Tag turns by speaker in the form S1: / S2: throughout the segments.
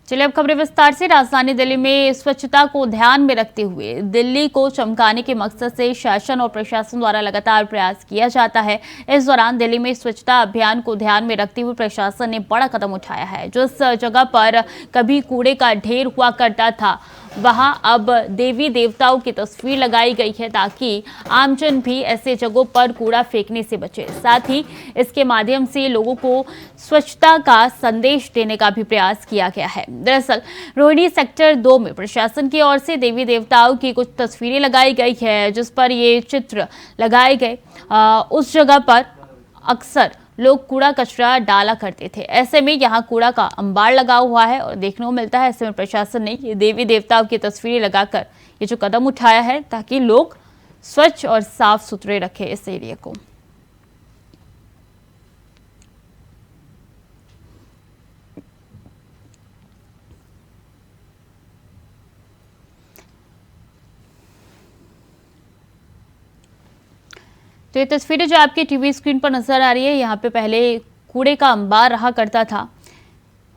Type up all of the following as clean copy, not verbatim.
S1: चलिए अब खबरें विस्तार से। राजधानी दिल्ली में स्वच्छता को ध्यान में रखते हुए दिल्ली को चमकाने के मकसद से शासन और प्रशासन द्वारा लगातार प्रयास किया जाता है। इस दौरान दिल्ली में स्वच्छता अभियान को ध्यान में रखते हुए प्रशासन ने बड़ा कदम उठाया है। जिस जगह पर कभी कूड़े का ढेर हुआ करता था वहां अब देवी देवताओं की तस्वीर लगाई गई है ताकि आमजन भी ऐसे जगहों पर कूड़ा फेंकने से बचे। साथ ही इसके माध्यम से लोगों को स्वच्छता का संदेश देने का भी प्रयास किया गया है। दरअसल रोहिणी सेक्टर 2 में प्रशासन की ओर से देवी देवताओं की कुछ तस्वीरें लगाई गई है, जिस पर ये चित्र लगाए गए। उस जगह पर अक्सर लोग कूड़ा कचरा डाला करते थे। ऐसे में यहाँ कूड़ा का अंबार लगा हुआ है और देखने को मिलता है। ऐसे में प्रशासन ने ये देवी देवताओं की तस्वीरें लगाकर ये जो कदम उठाया है ताकि लोग स्वच्छ और साफ सुथरे रखें इस एरिया को। तो ये तस्वीरें जो आपकी टीवी स्क्रीन पर नजर आ रही है, यहाँ पे पहले कूड़े का अंबार रहा करता था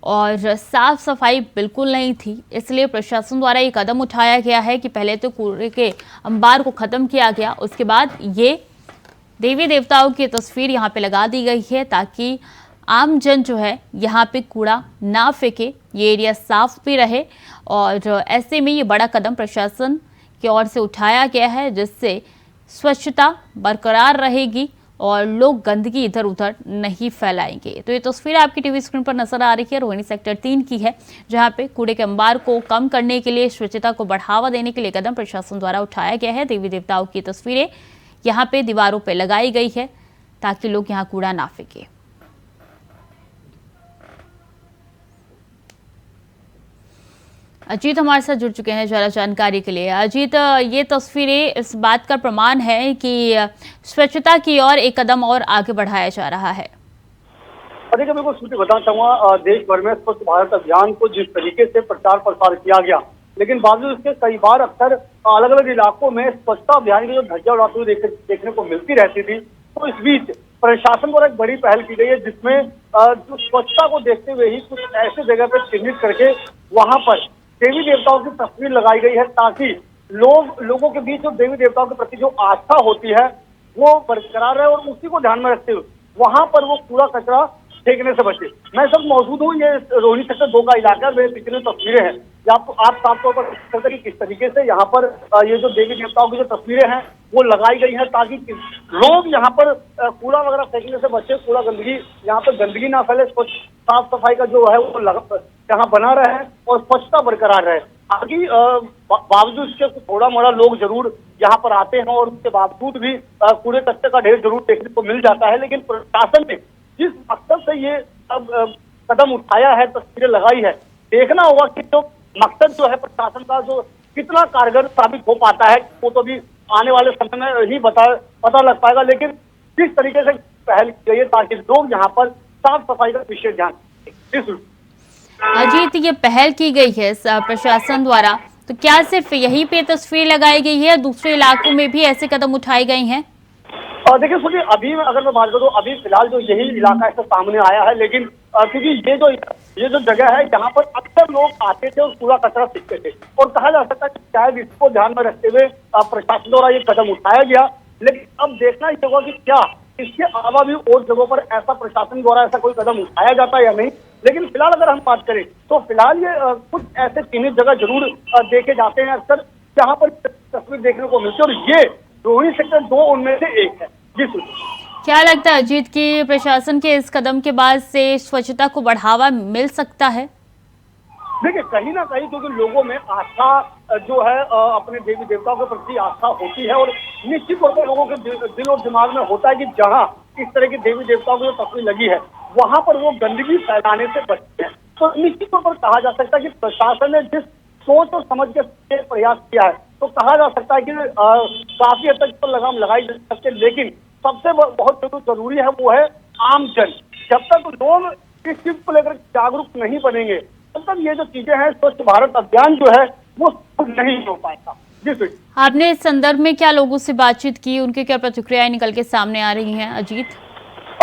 S1: और साफ सफाई बिल्कुल नहीं थी। इसलिए प्रशासन द्वारा ये कदम उठाया गया है कि पहले तो कूड़े के अंबार को खत्म किया गया, उसके बाद ये देवी देवताओं की तस्वीर यहाँ पे लगा दी गई है ताकि आम जन जो है यहाँ पे कूड़ा ना फेंके, ये एरिया साफ भी रहे। और ऐसे में ये बड़ा कदम प्रशासन की ओर से उठाया गया है जिससे स्वच्छता बरकरार रहेगी और लोग गंदगी इधर उधर नहीं फैलाएंगे। तो ये तस्वीर आपकी टीवी स्क्रीन पर नजर आ रही है, रोहिणी सेक्टर 3 की है, जहां पे कूड़े के अंबार को कम करने के लिए, स्वच्छता को बढ़ावा देने के लिए कदम प्रशासन द्वारा उठाया गया है। देवी देवताओं की तस्वीरें यहाँ पे दीवारों पे लगाई गई है ताकि लोग यहाँ कूड़ा ना फेंके। अजीत हमारे साथ जुड़ चुके हैं ज्यादा जानकारी के लिए। अजीत, ये तस्वीरें इस बात का प्रमाण है कि स्वच्छता की ओर एक कदम और आगे बढ़ाया जा रहा है।
S2: देखिए, मैं कुछ बताना चाहूंगा, देश भर में स्वच्छ भारत अभियान को जिस तरीके से प्रचार प्रसार किया गया, लेकिन बावजूद इसके कई बार अक्सर अलग अलग इलाकों में स्वच्छता अभियान की जो धज्जियां उड़ाती हुई देखने को मिलती रहती थी। तो इस बीच प्रशासन द्वारा एक बड़ी पहल की गई है जिसमें जो स्वच्छता को देखते हुए ही कुछ ऐसे जगह पर चिन्हित करके वहां पर देवी देवताओं की तस्वीर लगाई गई है ताकि लोगों के बीच जो देवी देवताओं के प्रति जो आस्था होती है वो बरकरार रहे और उसी को ध्यान में रखते हुए वहां पर वो कूड़ा कचरा फेंकने से बचे। मैं सब मौजूद हूँ, ये रोहिणी सेक्टर 2 का इलाका, मेरे पीछे तस्वीरें हैं। आप साफ तौर पर देख सकते हैं कि किस तरीके से यहाँ पर ये जो देवी देवताओं की जो तस्वीरें हैं वो लगाई गई है ताकि लोग यहाँ पर कूड़ा वगैरह फेंकने से बचे, कूड़ा गंदगी यहाँ पर गंदगी ना फैले, साफ सफाई का जो है वो यहाँ बना रहे और स्वच्छता बरकरार रहे। आगे बावजूद इसके थोड़ा मोड़ा लोग जरूर यहाँ पर आते हैं और उसके बावजूद भी कूड़े कचरे का ढेर जरूर देखने को मिल जाता है। लेकिन प्रशासन ने जिस मकसद से ये कदम उठाया है, तस्वीरें लगाई है, देखना होगा कि जो मकसद जो है प्रशासन का जो कितना कारगर साबित हो पाता है वो तो भी आने वाले समय में ही पता लग पाएगा। लेकिन किस तरीके से पहल की गई है ताकि लोग यहाँ पर साफ सफाई का विशेष ध्यान दें।
S1: अजीत, ये पहल की गई है प्रशासन द्वारा, तो क्या सिर्फ यहीं पे तस्वीर लगाई गई है, दूसरे इलाकों में भी ऐसे कदम उठाए गए हैं?
S2: देखिए सुनिए, अभी अगर मैं बात करूँ, अभी फिलहाल जो यही इलाका ऐसा सामने आया है, लेकिन क्योंकि ये जो जगह है यहाँ पर अक्सर लोग आते थे और कूड़ा कचरा फेंकते थे और कहा जा सकता है कि शायद इसको ध्यान में रखते हुए प्रशासन द्वारा ये कदम उठाया गया। लेकिन अब देखना ही होगा कि क्या इसके अलावा भी और जगहों पर ऐसा प्रशासन द्वारा ऐसा कोई कदम उठाया जाता है या नहीं। लेकिन फिलहाल अगर हम बात करें तो फिलहाल ये कुछ ऐसे चिन्हित जगह जरूर देखे जाते हैं अक्सर जहाँ पर तस्वीर देखने को मिलती है और ये रोहिणी सेक्टर 2 उनमें से एक है। जी सुन,
S1: क्या लगता है अजीत कि प्रशासन के इस कदम के बाद से स्वच्छता को बढ़ावा मिल सकता है?
S2: देखिए, कहीं ना कहीं क्योंकि लोगों में आस्था जो है अपने देवी देवताओं के प्रति आस्था होती है और निश्चित तौर पर लोगों के दिल और दिमाग में होता है कि जहाँ इस तरह की देवी देवताओं की जो तस्वीर लगी है वहां पर वो गंदगी फैलाने से बचते हैं। तो निश्चित तौर पर कहा जा सकता है कि प्रशासन ने जिस सोच और समझ के प्रयास किया है तो कहा जा सकता है कि काफी हद तक तो लगाम लगाई जा सकती है। लेकिन सबसे बहुत जरूरी है वो है आम जन। जब तक लोग इस चीज को लेकर जागरूक नहीं बनेंगे तब तक ये जो चीजें हैं स्वच्छ भारत अभियान जो है वो नहीं हो पाएगा। जी,
S1: आपने इस संदर्भ में क्या लोगों से बातचीत की, उनकी क्या प्रतिक्रियाएं निकल के सामने आ रही हैं अजीत?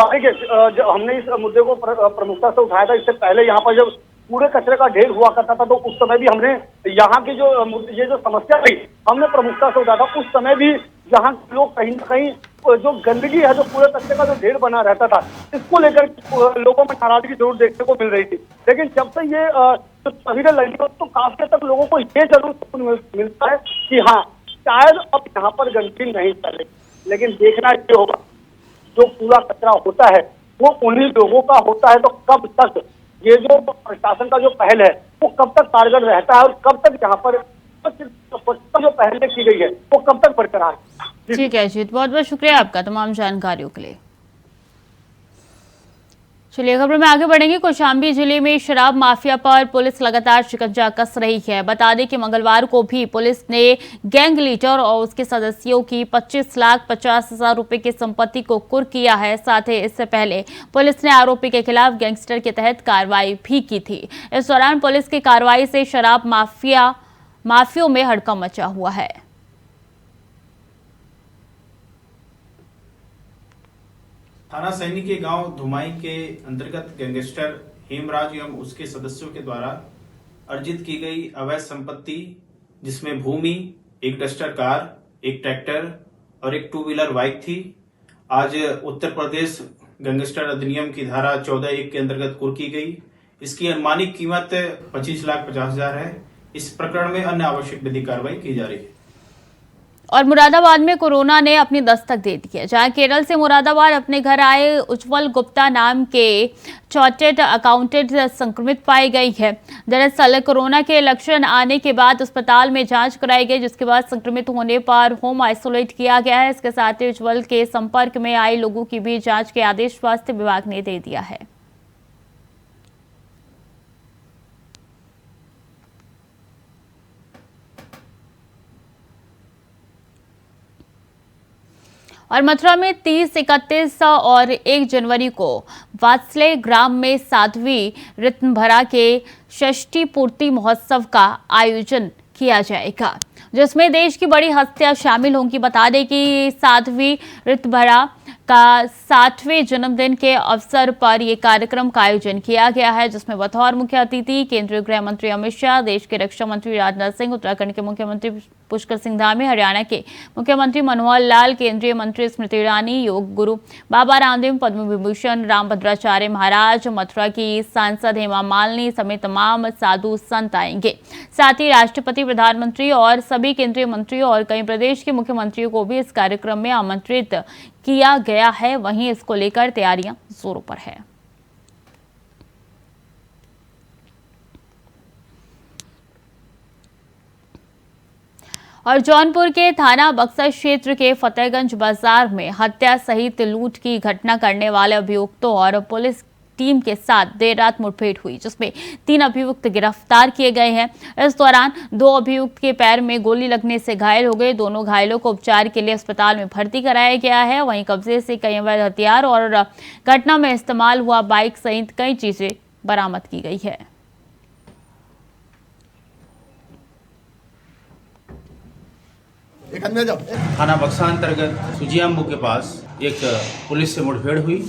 S2: देखिए, हमने इस मुद्दे को प्रमुखता से उठाया था। इससे पहले यहाँ पर जब कूड़े कचरे का ढेर हुआ करता था, तो उस समय भी हमने यहाँ की ये जो समस्या थी हमने प्रमुखता से उठाया था। उस समय भी यहाँ के लोग कहीं ना कहीं जो गंदगी है, जो कूड़े कचरे का जो ढेर बना रहता था, इसको लेकर लोगों में नाराजगी जरूर देखने को मिल रही थी। लेकिन जब से ये जो तस्वीरें लगी हो, तो काफी तक लोगों को ये जरूर मिलता है कि हाँ, शायद अब यहाँ पर गंदगी नहीं चले। लेकिन देखना ये होगा, जो कूड़ा कचरा होता है वो उन्हीं लोगों का होता है, तो कब तक ये जो प्रशासन का जो पहल है वो कब तक कारगर रहता है, और कब तक यहाँ पर जो पहल की गई है वो कब तक बरकरार है।
S1: ठीक है अजीत, बहुत बहुत शुक्रिया आपका तमाम जानकारियों के लिए। चलिए खबर में आगे बढ़ेंगे। कौशाम्बी जिले में शराब माफिया पर पुलिस लगातार शिकंजा कस रही है। बता दें कि मंगलवार को भी पुलिस ने गैंग लीडर और उसके सदस्यों की 25,50,000 रुपए की संपत्ति को कुर्क किया है। साथ ही इससे पहले पुलिस ने आरोपी के खिलाफ गैंगस्टर के तहत कार्रवाई भी की थी। इस दौरान पुलिस की कार्रवाई से शराब माफियों में हड़कंप मचा हुआ है।
S3: थाना सैनी के गांव धुमाई के अंतर्गत गैंगस्टर हेमराज एवं उसके सदस्यों के द्वारा अर्जित की गई अवैध संपत्ति, जिसमें भूमि, एक डस्टर कार, एक ट्रैक्टर और एक 2 व्हीलर बाइक थी, आज उत्तर प्रदेश गैंगस्टर अधिनियम की धारा 14(1) के अंतर्गत कुर्क की गई। इसकी अनुमानित कीमत 25,50,000 है। इस प्रकरण में अन्य आवश्यक विधिक कार्रवाई की जा रही है।
S1: और मुरादाबाद में कोरोना ने अपनी दस्तक दे दी है, जहां केरल से मुरादाबाद अपने घर आए उज्जवल गुप्ता नाम के चार्टर्ड अकाउंटेंट संक्रमित पाई गई है। दरअसल कोरोना के लक्षण आने के बाद अस्पताल में जांच कराई गई, जिसके बाद संक्रमित होने पर होम आइसोलेट किया गया है। इसके साथ ही उज्जवल के संपर्क में आए लोगों की भी जांच के आदेश स्वास्थ्य विभाग ने दे दिया है। और मथुरा में 30, 31 और 1 जनवरी को वात्सल्य ग्राम में 7वीं ऋतंभरा के षष्ठी पूर्ति महोत्सव का आयोजन किया जाएगा, जिसमें देश की बड़ी हस्तियां शामिल होंगी। बता दें कि 7वीं ऋतंभरा का 60वें जन्मदिन के अवसर पर यह कार्यक्रम का आयोजन किया गया है, जिसमें बतौर मुख्य अतिथि केंद्रीय गृह मंत्री अमित शाह, देश के रक्षा मंत्री राजनाथ सिंह, उत्तराखंड के मुख्यमंत्री पुष्कर सिंह धामी, हरियाणा के मुख्यमंत्री मनोहर लाल, केंद्रीय मंत्री स्मृति ईरानी, योग गुरु बाबा रामदेव, पद्म विभूषण रामभद्राचार्य महाराज, मथुरा की सांसद हेमा मालिनी समेत तमाम साधु संत आएंगे। साथ ही राष्ट्रपति, प्रधानमंत्री और सभी केंद्रीय मंत्रियों और कई प्रदेश के मुख्यमंत्रियों को भी इस कार्यक्रम में आमंत्रित किया गया है। वहीं इसको लेकर तैयारियां जोरों पर है। और जौनपुर के थाना बक्सर क्षेत्र के फतेहगंज बाजार में हत्या सहित लूट की घटना करने वाले अभियुक्तों और पुलिस टीम के साथ देर रात मुठभेड़ हुई, जिसमें 3 अभियुक्त गिरफ्तार किए गए हैं। इस दौरान 2 अभियुक्त के पैर में गोली लगने से घायल हो गए। दोनों घायलों को उपचार के लिए अस्पताल में भर्ती कराया गया है। वहीं कब्जे से कई अवैध हथियार और घटना में इस्तेमाल हुआ बाइक सहित कई चीजें बरामद की गई है।
S3: थाना बक्सा अंतर्गत सुजियाम्बू के पास एक पुलिस से मुठभेड़ हुई।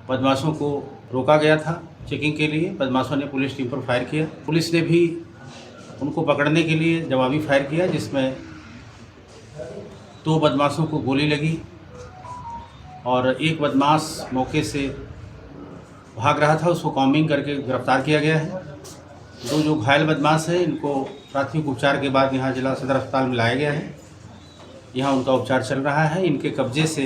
S3: बदमाशों को रोका गया था चेकिंग के लिए। बदमाशों ने पुलिस टीम पर फायर किया। पुलिस ने भी उनको पकड़ने के लिए जवाबी फायर किया, जिसमें 2 बदमाशों को गोली लगी और एक बदमाश मौके से भाग रहा था, उसको कॉम्बिंग करके गिरफ्तार किया गया है। 2 जो घायल बदमाश हैं, इनको प्राथमिक उपचार के बाद यहाँ जिला सदर अस्पताल में लाया गया है। यहाँ उनका उपचार चल रहा है। इनके कब्जे से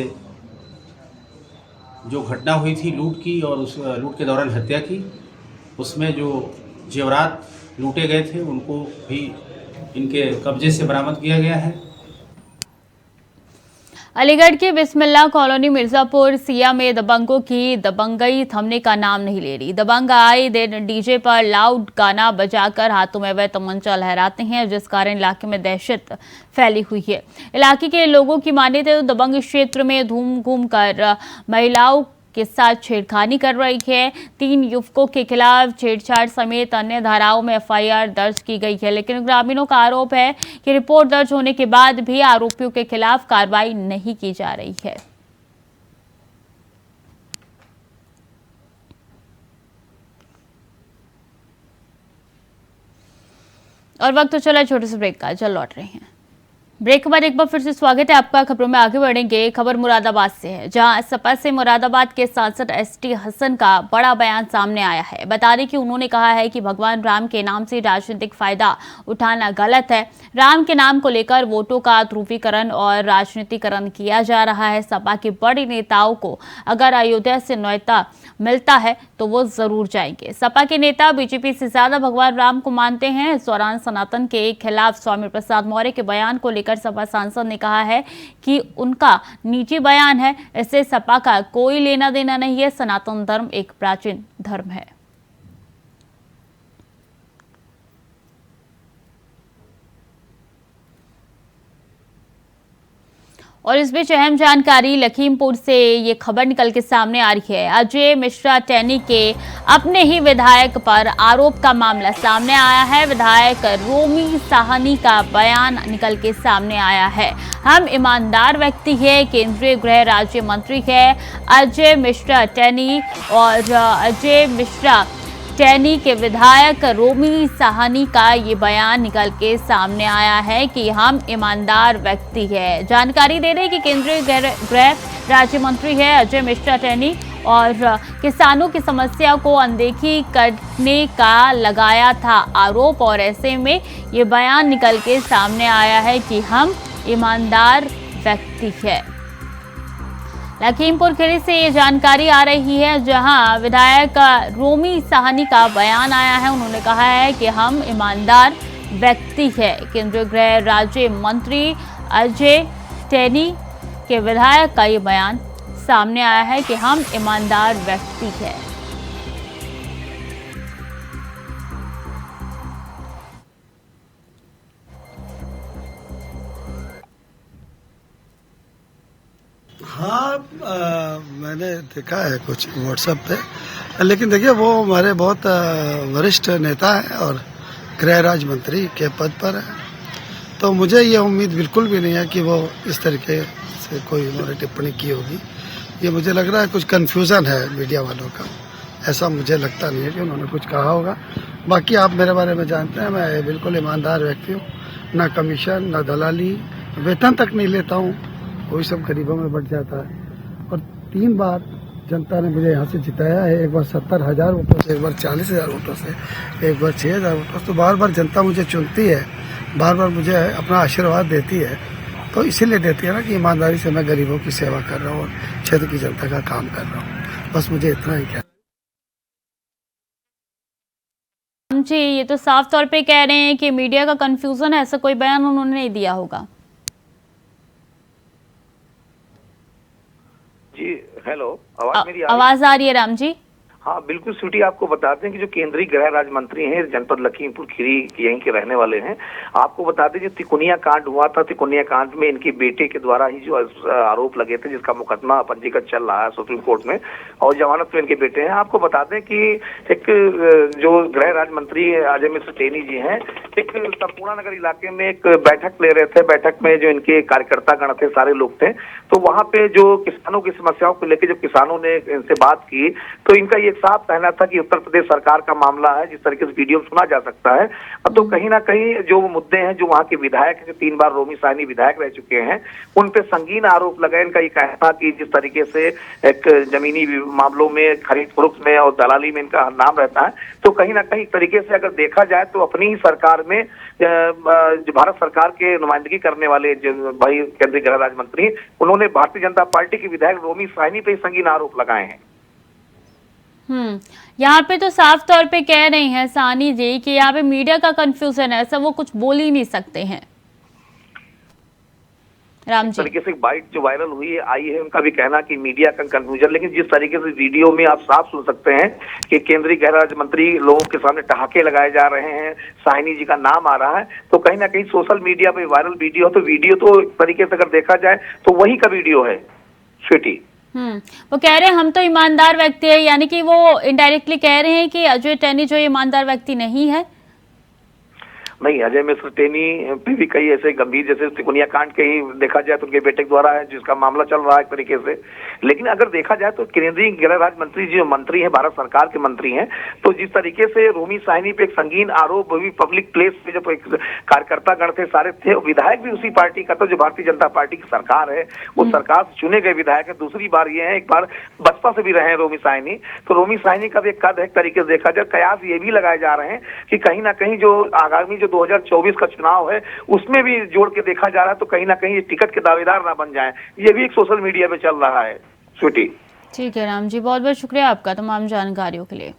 S3: जो घटना हुई थी लूट की और उस लूट के दौरान हत्या की, उसमें जो जेवरात लूटे गए थे उनको भी इनके कब्जे से बरामद किया गया है।
S1: अलीगढ़ के बिस्मिल्ला कॉलोनी मिर्जापुर सिया में दबंगों की दबंगई थमने का नाम नहीं ले रही। दबंग आए दिन डीजे पर लाउड गाना बजाकर हाथों में वह तमंचा लहराते हैं, जिस कारण इलाके में दहशत फैली हुई है। इलाके के लोगों की माने तो दबंग क्षेत्र में घूम कर महिलाओं के साथ छेड़खानी कर रही है। 3 युवकों के खिलाफ छेड़छाड़ समेत अन्य धाराओं में एफआईआर दर्ज की गई है, लेकिन ग्रामीणों का आरोप है कि रिपोर्ट दर्ज होने के बाद भी आरोपियों के खिलाफ कार्रवाई नहीं की जा रही है। और वक्त तो चला छोटे से ब्रेक का, जल लौट रहे हैं। ब्रेक के बाद एक बार फिर से स्वागत है आपका। खबरों में आगे बढ़ेंगे। खबर मुरादाबाद से है, जहां सपा से मुरादाबाद के सांसद एसटी हसन का बड़ा बयान सामने आया है। बता दें कि उन्होंने कहा है कि भगवान राम के नाम से राजनीतिक फायदा उठाना गलत है। राम के नाम को लेकर वोटों का ध्रुवीकरण और राजनीतिकरण किया जा रहा है। सपा के बड़े नेताओं को अगर अयोध्या से न्योता मिलता है तो वो जरूर जाएंगे। सपा के नेता बीजेपी से ज्यादा भगवान राम को मानते हैं। इस दौरान सनातन के खिलाफ स्वामी प्रसाद मौर्य के बयान को लेकर सपा सांसद ने कहा है कि उनका निजी बयान है, इससे सपा का कोई लेना देना नहीं है। सनातन धर्म एक प्राचीन धर्म है। और इस बीच अहम जानकारी लखीमपुर से ये खबर निकल के सामने आ रही है। अजय मिश्रा टैनी के अपने ही विधायक पर आरोप का मामला सामने आया है। विधायक रोमी साहनी का बयान निकल के सामने आया है। हम ईमानदार व्यक्ति है, केंद्रीय गृह राज्य मंत्री है अजय मिश्रा टैनी। और अजय मिश्रा टैनी के विधायक रोमी साहनी का ये बयान निकल के सामने आया है कि हम ईमानदार व्यक्ति है। जानकारी दे रहे हैं कि केंद्रीय गृह राज्य मंत्री है अजय मिश्रा टैनी और किसानों की समस्या को अनदेखी करने का लगाया था आरोप। और ऐसे में ये बयान निकल के सामने आया है कि हम ईमानदार व्यक्ति है। लखीमपुर खीरी से ये जानकारी आ रही है, जहां विधायक रोमी साहनी का बयान आया है। उन्होंने कहा है कि हम ईमानदार व्यक्ति है। केंद्रीय गृह राज्य मंत्री अजय टैनी के विधायक का ये बयान सामने आया है कि हम ईमानदार व्यक्ति है।
S4: हाँ, मैंने देखा है कुछ व्हाट्सएप पे, लेकिन देखिए वो हमारे बहुत वरिष्ठ नेता हैं और गृह राज्य मंत्री के पद पर हैं, तो मुझे ये उम्मीद बिल्कुल भी नहीं है कि वो इस तरीके से कोई उन्होंने टिप्पणी की होगी। ये मुझे लग रहा है कुछ कन्फ्यूज़न है मीडिया वालों का, ऐसा मुझे लगता नहीं है कि उन्होंने कुछ कहा होगा। बाकी आप मेरे बारे में जानते हैं, मैं बिल्कुल ईमानदार व्यक्ति हूँ, ना कमीशन ना दलाली, वेतन तक नहीं लेता हूँ, वही सब गरीबों में बढ़ जाता है। और 3 बार जनता ने मुझे यहाँ से जिताया है, एक बार 70,000 वोटों से, एक बार 40,000 वोटों से, एक बार 6,000 वोटों से। तो बार बार जनता मुझे चुनती है, बार बार मुझे अपना आशीर्वाद देती है, तो इसीलिए देती है ना कि ईमानदारी से मैं गरीबों की सेवा कर रहा हूँ और क्षेत्र की जनता का काम कर रहा हूँ। बस मुझे इतना ही कहना
S1: जी। ये तो साफ तौर पे कह रहे हैं कि मीडिया का कंफ्यूजन है, ऐसा कोई बयान उन्होंने नहीं दिया होगा।
S5: जी हेलो, आवाज मेरी
S1: आवाज आ रही है राम जी?
S5: हाँ बिल्कुल स्वीटी, आपको बताते हैं कि जो केंद्रीय गृह राज्य मंत्री हैं जनपद लखीमपुर खीरी यहीं के रहने वाले हैं। आपको बता दें जो तिकोनिया कांड हुआ था, तिकोनिया कांड में इनके बेटे के द्वारा ही जो आरोप लगे थे, जिसका मुकदमा पंजीकृत चल रहा है सुप्रीम कोर्ट में, और जमानत में इनके बेटे हैं। आपको बता दें कि एक जो गृह राज्य मंत्री अजय मिश्रा टैनी जी हैं, एक संपूर्ण नगर इलाके में एक बैठक ले रहे थे। बैठक में जो इनके कार्यकर्ता गण थे, सारे लोग थे, तो वहां पे जो किसानों की समस्याओं को लेकर जब किसानों ने इनसे बात की, तो इनका ये साफ कहना था कि उत्तर प्रदेश सरकार का मामला है, जिस तरीके से वीडियो सुना जा सकता है। तो कहीं ना कहीं जो मुद्दे हैं, जो वहां के विधायक जो 3 बार रोमी साहनी विधायक रह चुके हैं, उन पे संगीन आरोप लगाए। इनका ये कहना कि जिस तरीके से एक जमीनी मामलों में, खरीद फरोख्त में और दलाली में इनका नाम रहता है, तो कहीं ना कहीं तरीके से अगर देखा जाए तो अपनी ही सरकार में जो भारत सरकार के नुमाइंदगी करने वाले जो भाई केंद्रीय गृह राज्य मंत्री, उन्होंने भारतीय जनता पार्टी के विधायक रोमी साहनी पे संगीन आरोप लगाए हैं।
S1: यहाँ पे तो साफ तौर पे कह रहे हैं साहनी जी कि यहाँ पे मीडिया का कंफ्यूजन है, ऐसा वो कुछ बोल ही नहीं सकते हैं। राम जी,
S5: तरीके से बाइट जो वायरल हुई आई है, उनका भी कहना कि मीडिया का कंफ्यूजन, लेकिन जिस तरीके से वीडियो में आप साफ सुन सकते हैं कि केंद्रीय गृह राज्य मंत्री लोगों के सामने ठहाके लगाए जा रहे हैं, साहनी जी का नाम आ रहा है, तो कहीं ना कहीं सोशल मीडिया पे वायरल वीडियो, तो वीडियो तो एक तरीके से अगर देखा जाए तो वही का वीडियो है स्वीटी।
S1: वो कह रहे हैं हम तो ईमानदार व्यक्ति है, यानी कि वो इनडायरेक्टली कह रहे हैं कि अजय टैनी जो ईमानदार व्यक्ति नहीं है।
S5: नहीं, अजय मिश्र टेनी पे भी कई ऐसे गंभीर, जैसे तिकोनिया कांड के ही देखा जाए तो उनके बेटे के द्वारा है जिसका मामला चल रहा है एक तरीके से। लेकिन अगर देखा जाए तो केंद्रीय गृह राज्य मंत्री जो मंत्री हैं, भारत सरकार के मंत्री हैं, तो जिस तरीके से रोमी साहनी पे एक संगीन आरोप भी पब्लिक प्लेस पे जब एक कार्यकर्ता गण थे सारे थे, विधायक भी उसी पार्टी का था जो भारतीय जनता पार्टी की सरकार है, उस सरकार से चुने गए विधायक है। दूसरी बार ये है, एक बार बसपा से भी रहे हैं रोमी साहनी, तो रोमी साहनी का भी एक कद है एक तरीके से देखा जाए। कयास ये भी लगाए जा रहे हैं कि कहीं ना कहीं जो आगामी जो 2024 का चुनाव है उसमें भी जोड़ के देखा जा रहा है, तो कहीं ना कहीं ये टिकट के दावेदार ना बन जाए, ये भी एक सोशल मीडिया पे चल रहा है। स्वीटी,
S1: ठीक है राम जी, बहुत बहुत शुक्रिया आपका तमाम जानकारियों के लिए।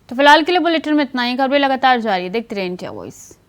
S1: तो फिलहाल के लिए बुलेटिन में इतना ही। खबरें लगातार जारी है, देखते रहिए इंडिया वॉइस।